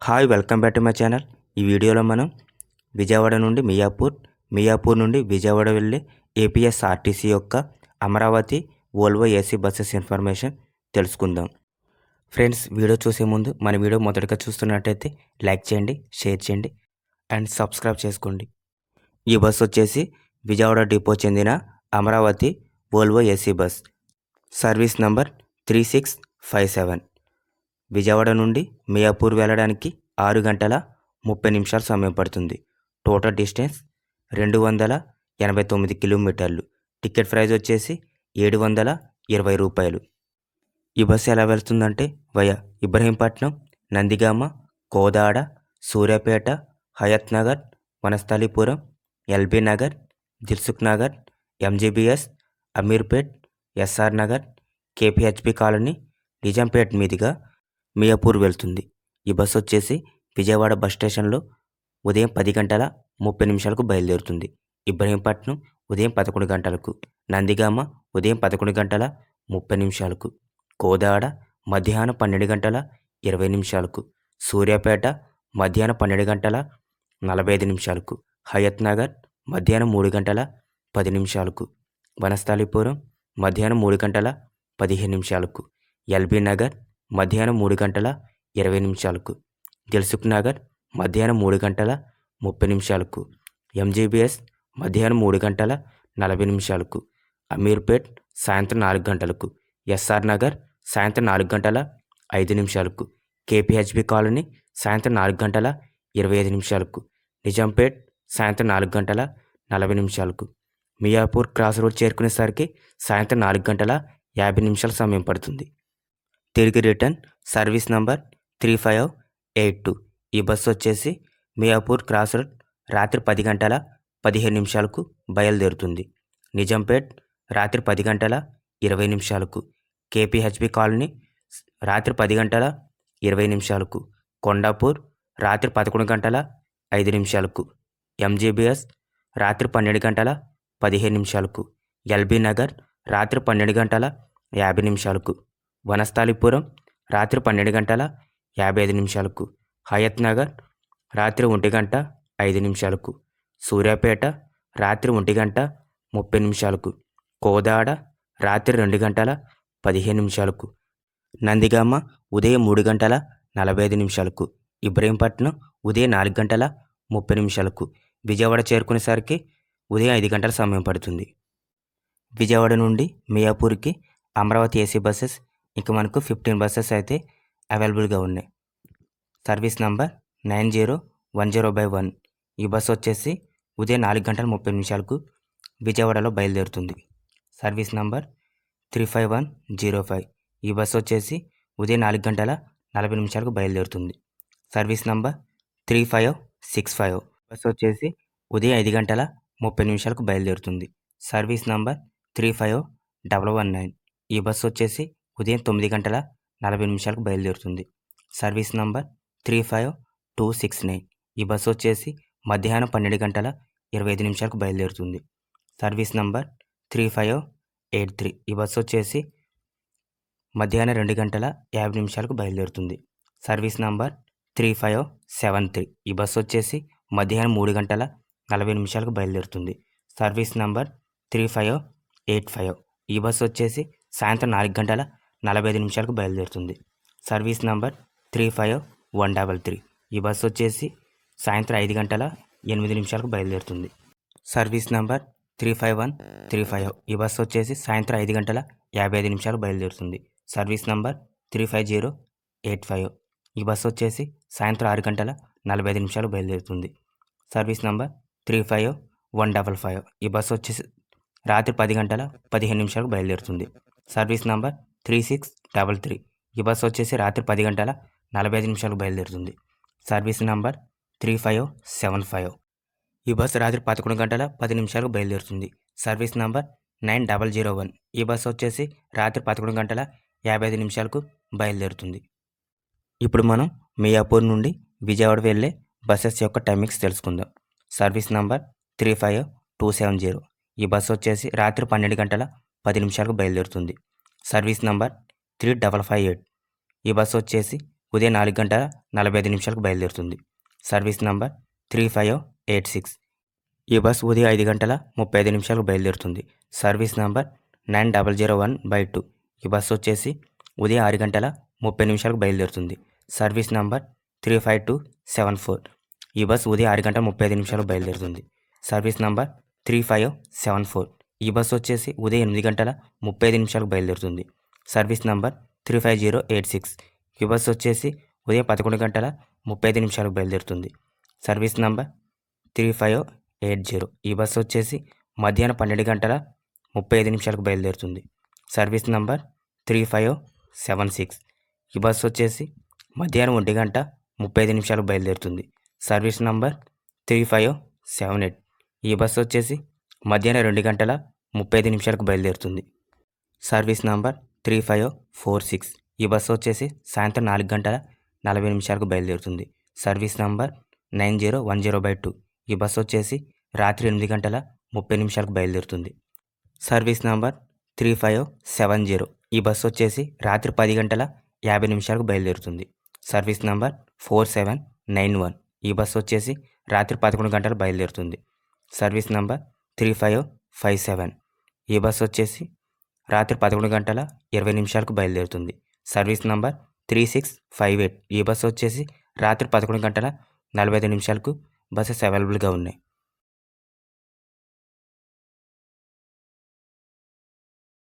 Hi welcome back to my channel. ఈ వీడియోలో మనం విజయవాడ నుండి మియాపూర్ నుండి విజయవాడ వెళ్ళే ఏపీఎస్ఆర్టీసీ యొక్క Amaravati Volvo AC buses information తెలుసుకుందాం. ఫ్రెండ్స్, వీడియో చూసే ముందు మన వీడియో మొదటగా చూస్తున్నట్టయితే లైక్ చేయండి, షేర్ చేయండి అండ్ సబ్స్క్రైబ్ చేసుకోండి. ఈ బస్ వచ్చేసి విజయవాడ డిపో చెందిన Amaravati Volvo AC bus. Service number 3657. Vijayawada నుండి మియాపూర్ వెళ్ళడానికి 6 గంటల 30 నిమిషాలు సమయం పడుతుంది. టోటల్ డిస్టెన్స్ 289 కిలోమీటర్లు. టికెట్ ప్రైస్ వచ్చేసి 720 రూపాయలు. ఈ బస్సు ఎలా వెళ్తుందంటే via Ibrahimpatnam, Nandigama, Kodad, Suryapet, Hayath Nagar, Vanasthalipuram, LB Nagar, Dilsukh Nagar, MGBS, Ameerpet, SR Nagar, KPHB colony, Nizampet మీదుగా మియాపూర్ వెళ్తుంది. ఈ బస్సు వచ్చేసి విజయవాడ బస్ స్టేషన్లో ఉదయం 10 గంటల 30 నిమిషాలకు బయలుదేరుతుంది. ఇబ్రహీంపట్నం ఉదయం 11 గంటలకు, నందిగామ ఉదయం 11 గంటల 30 నిమిషాలకు, కోదాడ మధ్యాహ్నం 12 గంటల 20 నిమిషాలకు, సూర్యాపేట మధ్యాహ్నం 12 గంటల 45 నిమిషాలకు, హయత్ నగర్ మధ్యాహ్నం 3 గంటల 10 నిమిషాలకు, వనస్థలిపురం మధ్యాహ్నం 3 గంటల 15 నిమిషాలకు, ఎల్బీ నగర్ మధ్యాహ్నం 3 గంటల 20 నిమిషాలకు, దిల్సుఖ్ నగర్ మధ్యాహ్నం 3 గంటల 30 నిమిషాలకు, ఎంజీబీఎస్ మధ్యాహ్నం 3 గంటల 40 నిమిషాలకు, అమీర్పేట్ సాయంత్రం 4 గంటలకు, ఎస్ఆర్ నగర్ సాయంత్రం 4 గంటల 5 నిమిషాలకు, కేపీహెచ్బి కాలనీ సాయంత్రం 4 గంటల 25 నిమిషాలకు, నిజాంపేట్ సాయంత్రం 4 గంటల 40 నిమిషాలకు, మియాపూర్ క్రాస్ రోడ్ చేరుకునేసరికి సాయంత్రం 4 గంటల 50 నిమిషాల సమయం పడుతుంది. తిరిగి రిటర్న్ సర్వీస్ నంబర్ 3582. ఈ బస్సు వచ్చేసి మియాపూర్ క్రాస్ రోడ్ రాత్రి 10 గంటల 15 నిమిషాలకు బయలుదేరుతుంది. నిజాంపేట్ రాత్రి 10 గంటల 20 నిమిషాలకు, కేపీహెచ్బి కాలనీ రాత్రి 10 గంటల 20 నిమిషాలకు, కొండాపూర్ రాత్రి 11 గంటల 5 నిమిషాలకు, ఎంజీబీఎస్ రాత్రి 12 గంటల 15 నిమిషాలకు, ఎల్బీ నగర్ రాత్రి 12 గంటల 50 నిమిషాలకు, వనస్థలిపురం రాత్రి 12 గంటల 55 నిమిషాలకు, హయత్ నగర్ రాత్రి 1 గంట 5 నిమిషాలకు, సూర్యాపేట రాత్రి 1 గంట 30 నిమిషాలకు, కోదాడ రాత్రి 2 గంటల 15 నిమిషాలకు, నందిగామ ఉదయం 3 గంటల 45 నిమిషాలకు, ఇబ్రహీంపట్నం ఉదయం 4 గంటల 30 నిమిషాలకు, విజయవాడ చేరుకునేసరికి ఉదయం 5 గంటల సమయం పడుతుంది. విజయవాడ నుండి మియాపూర్కి అమరావతి ఏసీ బస్సెస్ ఇంకా మనకు 15 బస్సెస్ అయితే అవైలబుల్గా ఉన్నాయి. Service number 9010/1. ఈ బస్సు వచ్చేసి ఉదయం 4 గంటల 30 నిమిషాలకు విజయవాడలో బయలుదేరుతుంది. Service number 35105. ఈ బస్సు వచ్చేసి ఉదయం 4 గంటల 40 నిమిషాలకు బయలుదేరుతుంది. Service number 3565. బస్సు వచ్చేసి ఉదయం 5 గంటల 30 నిమిషాలకు బయలుదేరుతుంది. Service number 35119. ఈ బస్సు వచ్చేసి ఉదయం 9 గంటల 40 నిమిషాలకు బయలుదేరుతుంది. Service number 35269. ఈ బస్సు వచ్చేసి మధ్యాహ్నం 12 గంటల 25 నిమిషాలకు బయలుదేరుతుంది. Service number 3583. ఈ బస్సు వచ్చేసి మధ్యాహ్నం 2 గంటల 50 నిమిషాలకు బయలుదేరుతుంది. Service number 3573. ఈ బస్సు వచ్చేసి మధ్యాహ్నం 3 గంటల 40 నిమిషాలకు బయలుదేరుతుంది. Service number 3585. ఈ బస్సు వచ్చేసి సాయంత్రం 4 గంటల 45 నిమిషాలకు బయలుదేరుతుంది. Service number 35133. ఈ బస్సు వచ్చేసి సాయంత్రం 5 గంటల 8 నిమిషాలకు బయలుదేరుతుంది. Service number 35135. ఈ బస్సు వచ్చేసి సాయంత్రం 5 గంటల 55 నిమిషాలకు బయలుదేరుతుంది. Service number 35085. ఈ బస్సు వచ్చేసి సాయంత్రం 6 గంటల 45 నిమిషాలకు బయలుదేరుతుంది. Service number 35155. ఈ బస్సు వచ్చేసి రాత్రి 10 గంటల 15 నిమిషాలకు బయలుదేరుతుంది. Service number 3633. ఈ బస్సు వచ్చేసి రాత్రి 10 గంటల 45 నిమిషాలకు బయలుదేరుతుంది. Service number 3575. ఈ బస్సు రాత్రి 11 గంటల 10 నిమిషాలకు బయలుదేరుతుంది. Service number 9001. ఈ బస్సు వచ్చేసి రాత్రి 11 గంటల 55 నిమిషాలకు బయలుదేరుతుంది. ఇప్పుడు మనం మియాపూర్ నుండి విజయవాడ వెళ్ళే బస్సెస్ యొక్క టైమింగ్స్ తెలుసుకుందాం. Service number 35270. ఈ బస్సు వచ్చేసి రాత్రి 12 గంటల 10 నిమిషాలకు బయలుదేరుతుంది. Service number 3558. ఈ బస్సు వచ్చేసి ఉదయం 4:45 బయలుదేరుతుంది. Service number 3586. ఈ బస్ ఉదయం 5:35 బయలుదేరుతుంది. Service number 9001/2. ఈ బస్సు వచ్చేసి ఉదయం 6:30 బయలుదేరుతుంది. Service number 35274. ఈ బస్సు ఉదయం 6:35 బయలుదేరుతుంది. Service number 3574. ఈ బస్సు వచ్చేసి ఉదయం 8:35 బయలుదేరుతుంది. Service number 35086. ఈ బస్సు వచ్చేసి ఉదయం 11:35 బయలుదేరుతుంది. Service number 3580. ఈ బస్సు వచ్చేసి మధ్యాహ్నం 12:35 బయలుదేరుతుంది. Service number 3576. ఈ బస్సు వచ్చేసి మధ్యాహ్నం 1:35 బయలుదేరుతుంది. Service number 3578. ఈ బస్సు వచ్చేసి మధ్యాహ్నం 2:35 బయలుదేరుతుంది. Service number 3546. ఈ బస్సు వచ్చేసి సాయంత్రం 4:40 బయలుదేరుతుంది. Service number 9010/2. ఈ బస్సు వచ్చేసి రాత్రి 8:30 బయలుదేరుతుంది. Service number 3570. ఈ బస్సు వచ్చేసి రాత్రి 10:50 బయలుదేరుతుంది. Service number 4791. ఈ బస్సు వచ్చేసి రాత్రి 11 బయలుదేరుతుంది. Service number 3557. ఈ బస్సు వచ్చేసి రాత్రి 11:20 బయలుదేరుతుంది. Service number 3658. ఈ బస్సు వచ్చేసి రాత్రి 11:45 బస్సెస్ అవైలబుల్గా ఉన్నాయి.